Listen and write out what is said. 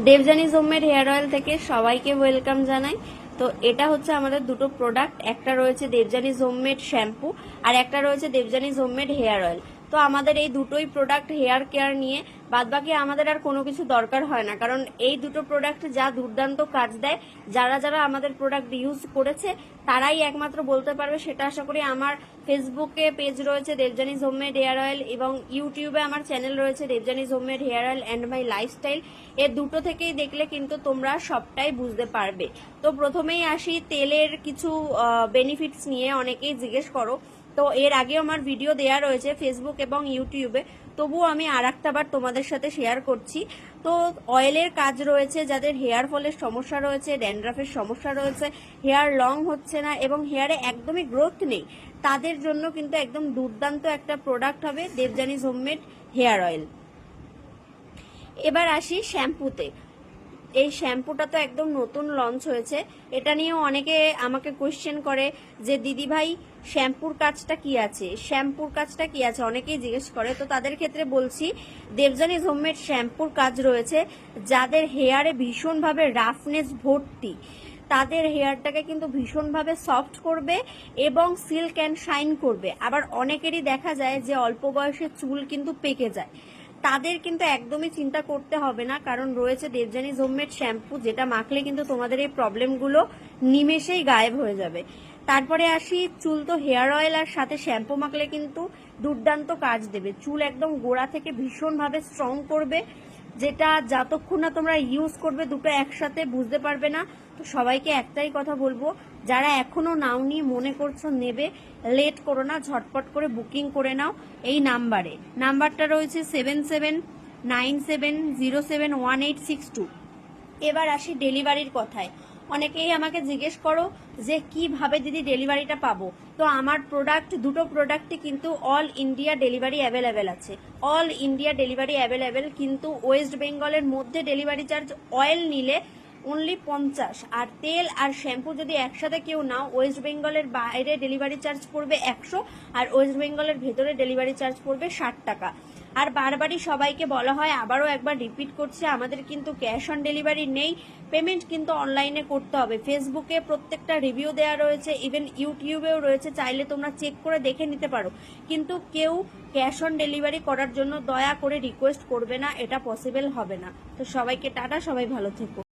Debjani homemade hair oil থেকে সবাইকে welcome জানাই। তো এটা হচ্ছে আমাদের দুটো প্রোডাক্ট, একটা রয়েছে দেবযানী হোমমেড শ্যাম্পু আর একটা রয়েছে দেবযানী হোমমেড হেয়ার অয়েল। তো আমাদের এই দুটোই প্রোডাক্ট হেয়ার কেয়ার নিয়ে, বাদবাকি আমাদের আর কোনো কিছু দরকার হয় না, কারণ এই দুটো প্রোডাক্ট যা দুর্দান্ত কাজ দেয়, যারা যারা আমাদের প্রোডাক্ট ইউজ করেছে তারাই একমাত্র বলতে পারবে। সেটা আশা করি আমার ফেসবুকে পেজ রয়েছে দেবযানী হোমমেড হেয়ার অয়েল এবং ইউটিউবে আমার চ্যানেল রয়েছে Debjani homemade hair oil and my lifestyle, এর দুটো থেকেই দেখলে কিন্তু তোমরা সবটাই বুঝতে পারবে। তো প্রথমেই আসি তেলের কিছু বেনিফিটস নিয়ে, অনেকেই জিজ্ঞেস করো। তো এর আগেও আমার ভিডিও দেয়া রয়েছে ফেসবুক এবং ইউটিউবে, তবুও আমি আর একটাবার তোমাদের সাথে শেয়ার করছি। তো অয়েলের কাজ রয়েছে যাদের হেয়ার ফলের সমস্যা রয়েছে, ড্যান্ড্রাফের সমস্যা রয়েছে, হেয়ার লং হচ্ছে না এবং হেয়ারে একদমই গ্রোথ নেই, তাদের জন্য কিন্তু একদম দুর্দান্ত একটা প্রোডাক্ট হবে দেবযানী হোমমেড হেয়ার অয়েল। এবার আসি শ্যাম্পুতে। এই শ্যাম্পুটা তো একদম নতুন লঞ্চ হয়েছে, এটা নিয়েও অনেকে আমাকে কোয়েশ্চেন করে যে দিদি ভাই শ্যাম্পুর কাজটা কি আছে, শ্যাম্পুর কাজটা কি আছে, অনেকেই জিজ্ঞেস করে। তো তাদের ক্ষেত্রে বলছি, দেবযানী হোমমেড শ্যাম্পুর কাজ রয়েছে যাদের হেয়ারে ভীষণভাবে রাফনেস ভর্তি, তাদের হেয়ারটাকে কিন্তু ভীষণভাবে সফট করবে এবং সিল্ক অ্যান্ড শাইন করবে। আবার অনেকেরই দেখা যায় যে অল্প বয়সে চুল কিন্তু পেকে যায়, তাদের কিন্তু একদমই চিন্তা করতে হবে না, কারণ রয়েছে দেবযানী হোমমেড শ্যাম্পু, যেটা মাখলে কিন্তু তোমাদের এই প্রবলেমগুলো নিমেষেই গায়েব হয়ে যাবে। তারপরে আসি চুল। তো হেয়ার অয়েল আর সাথে শ্যাম্পু মাখলে কিন্তু দুর্দান্ত কাজ দেবে, চুল একদম গোড়া থেকে ভীষণভাবে স্ট্রং করবে, যেটা যতক্ষণ না তোমরা ইউজ করবে দুটো একসাথে বুঝতে পারবে না। তো সবাইকে একটাই কথা বলবো, যারা এখনো নাওনি, মনে করছো নেবে, লেট করো না, ঝটপট করে বুকিং করে নাও এই নাম্বারে। নাম্বারটা রয়েছে 7797071862। এবার আসি ডেলিভারির কথায়। অনেকেই আমাকে জিজ্ঞেস করো যে কিভাবে দিদি ডেলিভারিটা পাবো। তো আমার দুটো প্রোডাক্টই কিন্তু অল ইন্ডিয়া ডেলিভারি অ্যাভেলেবেল আছে, অল ইন্ডিয়া ডেলিভারি অ্যাভেলেবেল, কিন্তু ওয়েস্ট বেঙ্গলের মধ্যে ডেলিভারি চার্জ অয়েল নিলে অনলি 50, আর তেল আর শ্যাম্পু যদি একসাথে কেউ নাও, ওয়েস্ট বেঙ্গলের বাইরে ডেলিভারি চার্জ পড়বে 100, আর ওয়েস্ট বেঙ্গলের ভেতরে ডেলিভারি চার্জ পড়বে 60 টাকা। আর বারবারই সবাইকে বলা হয়, আবারও একবার রিপিট করছে, আমাদের কিন্তু ক্যাশ অন ডেলিভারি নেই, পেমেন্ট কিন্তু অনলাইনে করতে হবে। ফেসবুকে প্রত্যেকটা রিভিউ দেওয়া রয়েছে, ইভেন ইউটিউবেও রয়েছে, চাইলে তোমরা চেক করে দেখে নিতে পারো, কিন্তু কেউ ক্যাশ অন ডেলিভারি করার জন্য দয়া করে রিকোয়েস্ট করবে না, এটা পসিবল হবে না। তো সবাইকে টাটা, সবাই ভালো থেকো।